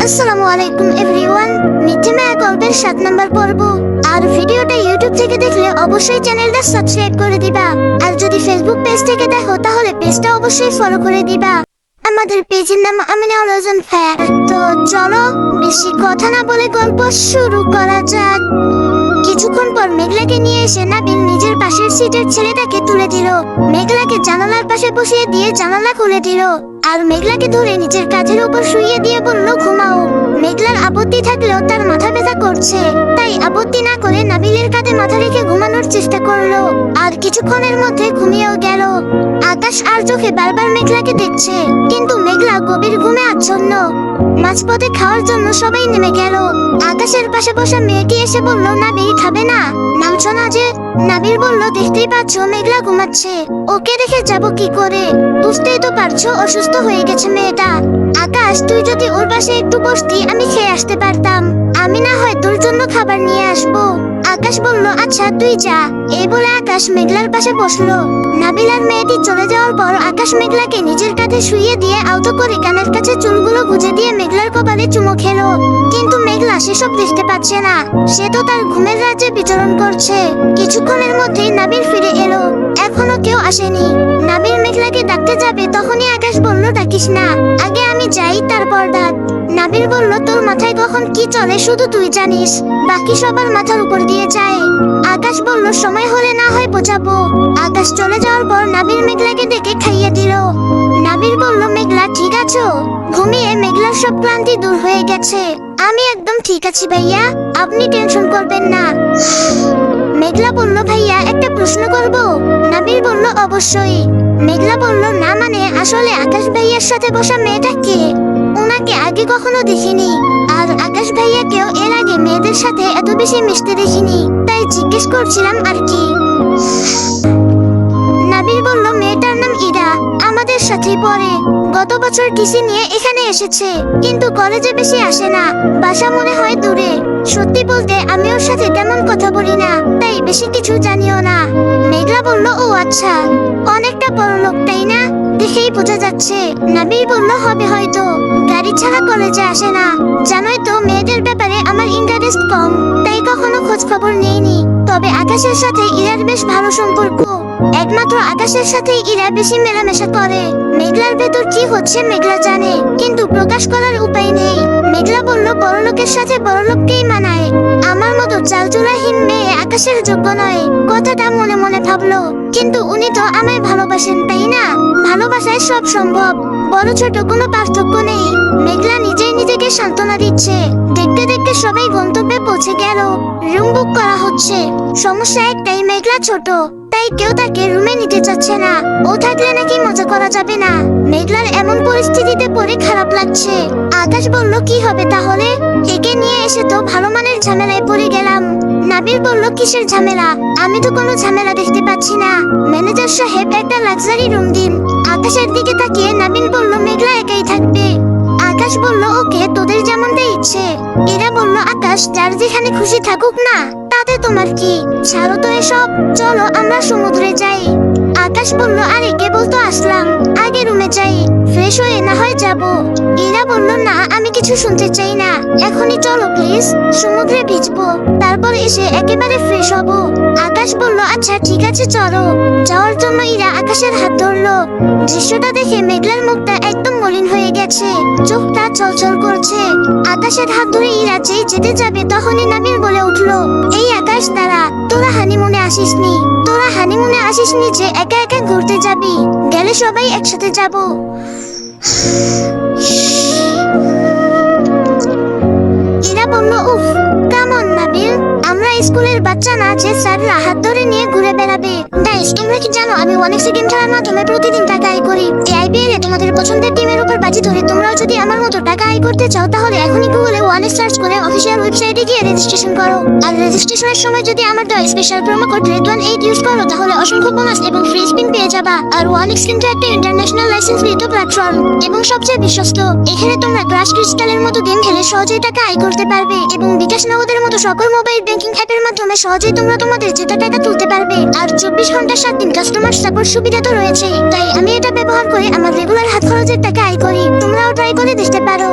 আসসালামু আলাইকুম এভরিওয়ান। মিথ্যে মায়া গল্পের 7 নম্বর পর্ব। আর ভিডিওটা ইউটিউব থেকে দেখলে অবশ্যই চ্যানেলটা সাবস্ক্রাইব করে দিবা। আর যদি ফেসবুক পেজ থেকে দেখো তাহলে পেজটা অবশ্যই ফলো করে দিবা। আমাদের পেজের নাম আমিনা অলজন ফায়ার। তো চলো বেশি কথা না বলে গল্প শুরু করা যাক। কিছুক্ষণ পর মেঘলাকে নিয়ে এসে নাবিল নিজের পাশের সিটের ছেলেটাকে তুলে দিল। মেঘলাকে জানালার পাশে বসিয়ে দিয়ে জানালা খুলে দিল আর মেঘলাকে ধরে নিজের কাঁধের উপর শুইয়ে দিয়ে বলল ঘুমাও। মেঘলার আপত্তি থাকলেও তার মাথা ব্যথা করছে, তাই আপত্তি না করে নাবিলের কাঁধে মাথা রেখে ঘুমানোর চেষ্টা করলো। আর কিছুক্ষণের মধ্যে ঘুমিয়েও গেল। আকাশ আর চোখে বারবার মেঘলাকে দেখছে, কিন্তু মেঘলা গভীর ঘুমে আচ্ছন্ন। মাঝপথে খাওয়ার জন্য সবাই নেমে গেল। আকাশের পাশে বসা মেয়েটি এসে বলল, নাবিল খাবে না? নামছো না যে? নাবিল বলল, দেখতেই পাচ্ছ মেঘলা ঘুমাচ্ছে, ওকে রেখে যাব কি করে? বুঝতেই তো পারছো অসুস্থ হয়ে গেছে মেয়েটা। আকাশ, তুই যদি ওর পাশে একটু বসতি আমি খেয়ে আসতে পারতাম। আমি না হয় তোর জন্য খাবার নিয়ে আসবো। আকাশ বলল, আচ্ছা তুই যা। এই বলে আকাশ মেঘলার পাশে বসলো। নাবিল আর মেয়েটি চলে যাওয়ার পর আকাশ মেঘলাকে নিজের কাঁধে শুইয়ে দিয়ে আলতো করে কানের কাছে চুলগুলো গুজে দিয়ে মেঘলার কপালে চুমো খেলো। কিন্তু মেঘলা সেসব দেখতে পাচ্ছে না, সে তো তার ঘুমের রাজ্যে বিচরণ করছে। কিছুক্ষণের মধ্যেই নাবিল ফিরে এলো। এখনো কেউ আসেনি। নাবিল মেঘলাকে ডাকতে যাবে, তখনই আকাশ বলল, ডাকিস না, আগে আমি যাই তারপর ডাক। নাবিল বলল, তোর মাথায় কখন কি চলে শুধু তুই জানিস, বাকি সবার মাথার উপর দিয়ে যায়। আকাশ বলল, সময় হলে না হয় বোঝাবো। আকাশ চলে যাওয়ার পর নাবিল মেঘলাকে ডেকে খাইয়ে দিল। নাবিল বলল, মেঘলা ঠিক আছো? ঘুমিয়ে মেঘলার সব ক্লান্তি দূর হয়ে গেছে। আমি একদম ঠিক আছি ভাইয়া, আপনি টেনশন করবেন না। মেঘলা বলল, ভাইয়া একটা প্রশ্ন করব? নাবিল বলল, অবশ্যই। মেঘলা বলল, না মানে আসলে আকাশ ভাইয়ার সাথে বসা মেয়েটা কে? ওনাকে আগে কখনো দেখিনি, আর আকাশ ভাইয়াকেও এর আগে মেয়েদের সাথে এত বেশি মিশতে দেখিনি, তাই জিজ্ঞেস করছিলাম আর কি। নাবিল বলল, মেয়েটার নাম ইরা, আমাদের সাথেই পড়ে। গত বছর টিসি নিয়ে এখানে এসেছে, কিন্তু কলেজে বেশি আসে না, বাসা মনে হয় দূরে। সত্যি বলতে আমি ওর সাথে তেমন কথা বলি না, তাই বেশি কিছু জানিও না। মেঘলা বলল, ও আচ্ছা, অনেকটা বড় লোক তাই না? দেখেই বোঝা যাচ্ছে। নাবিল বলল, হবে হয়তো, গাড়ি ছাড়া কলেজে আসে না। জানোই তো মেয়েদের ব্যাপারে আমার ইন্টারেস্ট কম, তাই কখনো খোঁজ খবর নেইনি। তবে আকাশের সাথে ইরার বেশ ভালো সম্পর্ক। একমাত্র আকাশের সাথেই ইরা বেশি মেলামেশা করে। মেঘলার ভেতর কি হচ্ছে মেঘলা জানে, কিন্তু প্রকাশ করার উপায় নেই। মেঘলা বলল, বড় লোকের সাথে বড় লোককেই মানায়, আমার মতো চালচুলাহীন মেয়ে আকাশের যোগ্য নয়। কথাটা মনে মনে ভাবলো, কিন্তু উনি তো আমায় ভালোবাসেন তাই না? ভালোবাসায় সব সম্ভব, বড় ছোট কোনো পার্থক্য নেই। মেঘলা নিজেই নিজেকে সান্ত্বনা দিচ্ছে। দেখতে দেখতে সবাই গন্তব্যে পৌঁছে গেল। রুম বুক করা হচ্ছে। সমস্যা একটাই, মেঘলা ছোট, তাই কেউ তাকে রুমে নিতে চাচ্ছে না। ও থাকলে নাকি মজা করা যাবে না। মেঘলার এমন পরিস্থিতিতে পড়ে খারাপ লাগছে। আকাশ বলল, কি হবে তাহলে? একে নিয়ে এসে তো ভালো মানের ঝামেলায় পড়ে গেলাম। নাবিল বলল, কিসের ঝামেলা? আমি তো কোনো ঝামেলা দেখতে পাচ্ছি না। ম্যানেজার সাহেব একটা লাক্সারি রুম দিন। আকাশের দিকে তাকিয়ে নাবিল বলল, মেঘলা একাই থাকবে। আকাশ বলল, ওকে, তোদের যেমনটাই ইচ্ছে। এরা বলল, আকাশ যার যেখানে খুশি থাকুক না, তাতে তোমার কি? ছাড়ো তো এসব, চলো আমরা সমুদ্রে যাই। আকাশ বলল, আরে কেবল তো আসলাম, আগে রুমে যাই, ফ্রেশ হয়ে না হয় যাব। ইরা বলল, না আমি কিছু শুনতে চাই না, এখনই চলো প্লিজ, সমুদ্রে ভিজবো, তারপর এসে একেবারে ফ্রেশ হব। আকাশ বলল, আচ্ছা ঠিক আছে চলো। যাওয়ার জন্য ইরা আকাশের হাত ধরলো। দৃশ্যটা দেখে মেঘলার মুখটা একদম মলিন হয়ে গেছে, চোখটা ছলছল করছে। আকাশের হাত ধরে ইরা যেই যেতে যাবে তখনই নাবিল বলে উঠলো, এই আকাশ দাঁড়া, তোরা হানিমুনে আসিসনি। তোরা হানিমুনে আসিসনি যে একা একা ঘুরতে যাবি, গেলে সবাই একসাথে যাব। ইরা বলল, উফ কেমন নাবিল, আমরা স্কুলের বাচ্চা না যে স্যাররা হাত ধরে নিয়ে ঘুরে বেড়াবে। গাইস, তোমরা কি জানো আমি অনেক গেম খেলার মাধ্যমে প্রতিদিন টাকা আয় করি। এই আইপিএল এ তোমাদের পছন্দের টিমের উপর বাজি ধরে তোমরাও যদি আমার মতো টাকা আয় করতে চাও, তাহলে এখনই গুগলে ওয়ানেক্স সার্চ করে অফিসিয়াল ওয়েবসাইটে গিয়ে রেজিস্ট্রেশন করো। আর রেজিস্ট্রেশনের সময় যদি আমার দেওয়া special promo code RED18 use করো, তাহলে অসংখ্য বোনাস এবং ফ্রি স্পিন পেয়ে যাবা। আর ওয়ানেক্স কিন্তু একটা ইন্টারন্যাশনাল লাইসেন্স কৃত প্ল্যাটফর্ম এবং সবচেয়ে বিশ্বস্ত। এখানে তোমরা ক্রাশ ক্রিস্টালের মতো গেম খেলে সহজেই টাকা আয় করতে পারবে এবং বিকাশ নগদের মতো সকল মোবাইল ব্যাংকিং অ্যাপের মাধ্যমে সহজেই তোমরা তোমাদের জেতা টাকা তুলতে পারবে। আর 24 ঘন্টা ঘন্টা 7 দিন কাস্টমার সাপোর্ট সুবিধা তো রয়েছে, তাই আমি এটা ব্যবহার করে আমার রেগুলার হাত খরচের টাকা আয় করি। তোমরাও ট্রাই করে দেখতে পারো।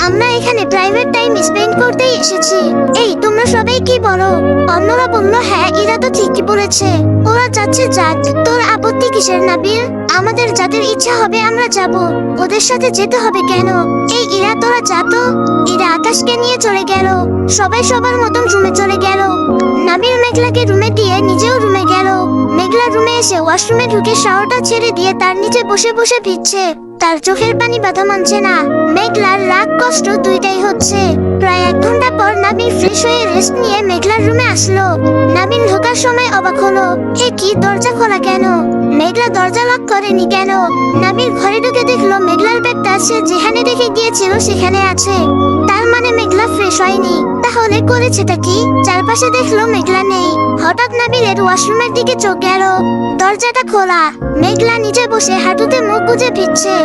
আমরা এখানে প্রাইভেট টাইম স্পেন্ড করতেই এসেছি। এই তোমরা সবাই কি বলো? অন্যরা বলল হ্যাঁ, এরা তো ঠিকই বলেছে। ওরা যাচ্ছে যাক, তোর আপত্তি কিসের নাবিল? আমাদের যাদের ইচ্ছা হবে আমরা যাব, ওদের সাথে যেতে হবে কেন? এই ইরা তোরা যা তো। এরা আকাশকে নিয়ে চলে গেল। সবাই সবার মতন রুমে চলে গেল। নাবিল মেঘলাকে রুমে দিয়ে নিজেও রুমে গেল। মেঘলা রুমে এসে ওয়াশরুমে ঢুকে শাওয়ারটা ছেড়ে দিয়ে তার নিচে বসে বসে ভিজছে। তার চোখের পানি বাধা মানছে না। মেঘলার রাগ কষ্ট দুইটাই হচ্ছে। প্রায় 1 ঘন্টা পর নাবিল ফ্রেশ হয়ে রেস্ট নিয়ে মেঘলার রুমে আসলো। নাবিল ঢোকার সময় অবাক হলো, এ কি দরজা খোলা কেন? মেঘলা দরজা লক করেনি কেন? নাবিল ঘরে ঢুকে দেখলো মেঘলার ব্যাগটা সে যেখানে রেখে গিয়েছিল সেখানে আছে। তার মানে মেঘলা ফ্রেশ হয়নি। তাহলে করেছেটা কি? চারপাশে দেখলো মেঘলা নেই। হঠাৎ নাবিলের ওয়াশরুমের দিকে চোখ গেল। দরজাটা খোলা। মেঘলা নিচে বসে হাঁটুতে মুখ গুজে ভিজছে।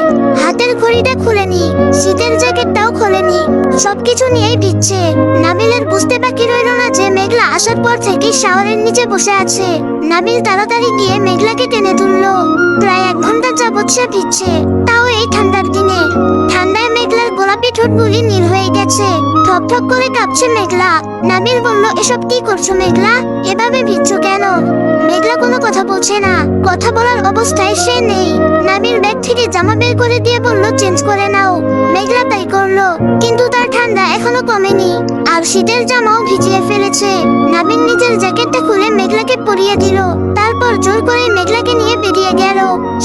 হাতের ঘড়িটা খুলেনি, শীতের জ্যাকেটটাও খোলেনি, সবকিছু নিয়েই ভিজছে। নাবিলের বুঝতে বাকি রইল না যে মেঘলা আসার পর থেকে শাওয়ারের নিচে বসে আছে। নাবিল তাড়াতাড়ি গিয়ে মেঘলাকে টেনে তুললো। প্রায় 1 ঘন্টা যাবৎ সে ভিজছে, তাও এই ঠান্ডার দিনে। ঠান্ডায় মেঘলার গোলাপি ঠোঁটগুলি নীল হয়ে গেছে। ঠক ঠক করে কাঁপছে মেঘলা। নাবিল বলল, এসব কি করছো মেঘলা? এভাবে ভিজছো কেন? মেঘলা কোনো কথা বলছে না। কথা বলার অবস্থায় সে নেই। নাবিল ব্যাগ থেকে জামা বের করে দিয়ে বলল, চেঞ্জ করে নাও। মেঘলা তাই করলো, কিন্তু তার ঠান্ডা এখনো কমেনি, আর শীতের জামাও ভিজিয়ে ফেলেছে। নাবিল নিজের জ্যাকেটটা খুলে মেঘলাকে পরিয়ে দিল। তারপর জোর করে মেঘলাকে নিয়ে বেরিয়ে গেল।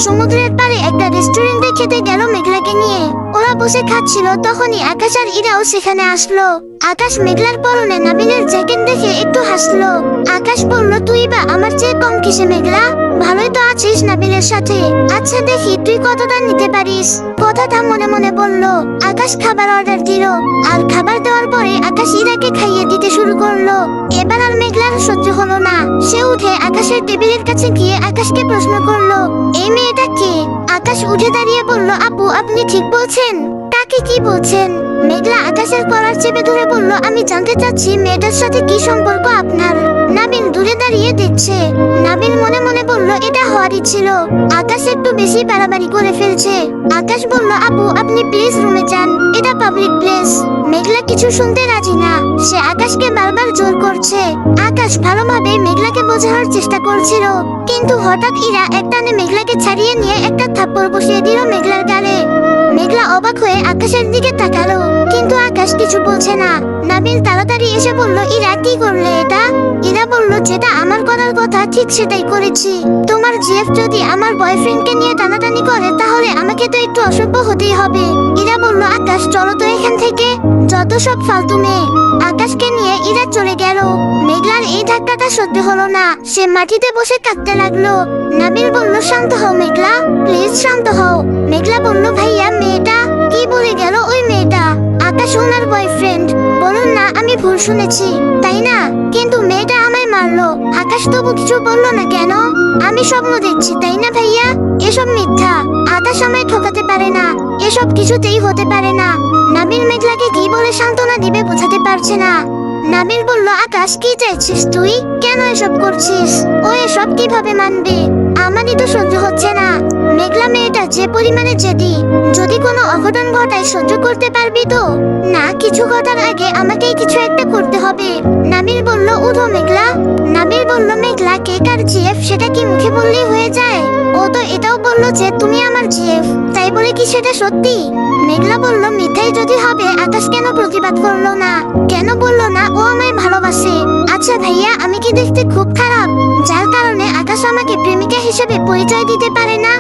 সমুদ্রের পাড়ে একটা রেস্টুরেন্টে খেতে গেল মেঘলাকে নিয়ে। ওরা বসে খাচ্ছিল, তখনই আকাশ আর ইরাও সেখানে আসলো। আকাশ মেঘলার পরনে নাবিলের জ্যাকেট দেখে একটু হাসলো। আকাশ বলল, তুই বা আমার চেয়ে কম কিসে মেঘলা? ভালোই তো আছিস নাবিলের সাথে। আচ্ছা দেখি তুই কতটা নিতে পারিস। কথাটা মনে মনে বলল। আকাশ খাবার অর্ডার দিল, আর খাবার দেওয়ার পরে আকাশ ইরাকে খাইয়ে দিতে শুরু করলো। এবার আর মেঘলার সহ্য হলো না। সে উঠে আকাশের টেবিলের কাছে গিয়ে আকাশকে প্রশ্ন করলো, এই মেয়েটা কে? আকাশ উঠে দাঁড়িয়ে বলল, আপু আপনি ঠিক বলছেন। তাকে কি বলছেন? মেঘলা আকাশের কলার চেপে ধরে বলল, আমি জানতে চাচ্ছি মেয়েটার সাথে কি সম্পর্ক আপনার। নাবিল দূরে দাঁড়িয়ে দেখছে। নাবিল মনে মনে বলল, এটা হওয়ারই ছিল। আকাশ একটু বেশি বাড়াবাড়ি করে ফেলছে। আকাশ বলল, আপু আপনি প্লিজ রুমে যান, এটা পাবলিক প্লেস। মেঘলা কিছু শুনতে রাজি না। সে আকাশকে বারবার জোর করছে। আকাশ ভালোভাবে মেঘলাকে বোঝানোর চেষ্টা করছিল, কিন্তু হঠাৎ ইরা একটানে মেঘলাকে ছাড়িয়ে নিয়ে একটা থাপ্পড় বসিয়ে দিল মেঘলার গালে। মেঘলা অবাক হয়ে আকাশের দিকে তাকালো, কিন্তু আকাশ কিছু বলছে না। নাবিল তাড়াতাড়ি এসে বলল, ইরা কি করলে এটা? ইরা বলল, যেটা আমার করার কথা ঠিক সেটাই করেছি। তোমার জিএফ যদি আমার বয়ফ্রেন্ডকে নিয়ে টানাটানি করে তাহলে আমাকে তো একটু অসভ্য হতেই হবে। ইরা বলল, আকাশ চলো তো এখান থেকে, যত সব ফালতু মেয়ে। আকাশকে নিয়ে ইরা চলে গেল। মেঘলার এই ধাক্কাটা সহ্য হলো না। সে মাটিতে বসে কাঁদতে লাগলো। নাবিল বলল, শান্ত হও মেঘলা, প্লিজ শান্ত হও। মেঘলা বলল, ভাইয়া মেয়েটা কি বলে গেল? ওই মেয়েটা আকাশ ওনার বয়ফ্রেন্ড। বলুন না আমি ভুল শুনেছি, তাই না? কিন্তু মেয়েটা আমায় মারলো। আকাশ তবু কিছু বললো না কেন? আমি স্বপ্ন দেখছি, তাই না ভাইয়া? এসব মিথ্যা। আকাশ আমায় ঠকাতে পারে না, এসব কিছুতেই হতে পারে না। নাবিল মেঘলাকে কি বলে সান্ত্বনা দিবে বোঝাতে পারছে না। নাবিল বলল, আকাশ কি চাইছিস তুই? কেন এসব করছিস? ও এসব কিভাবে মানবে? আমারই তো সহ্য হচ্ছে না। মেঘলা মেয়েটা যে পরিমাণে জেদি, যদি কোনো অঘটন ঘটায় সহ্য করতে পারবি তো? না, কিছু ঘটার আগে আমাকেই কিছু একটা করতে হবে। নাবিল বলল, উঠো মেঘলা। নাবিল বলল, মেঘলা কে কার জিএফ সেটা কি মুখে বললেই হয়ে যায়? ও তো এটাও বলল যে তুমি আমার জিএফ, তাই বলে কি সেটা সত্যি? মেঘলা বলল, মিথ্যাই যদি হবে আকাশ কেন প্রতিবাদ করলো না? কেন বললো না ও আমায় ভালোবাসে? আচ্ছা ভাইয়া, আমি কি দেখতে খুব খারাপ যার কারণে আকাশ আমাকে প্রেমিকা হিসেবে পরিচয় দিতে পারে না?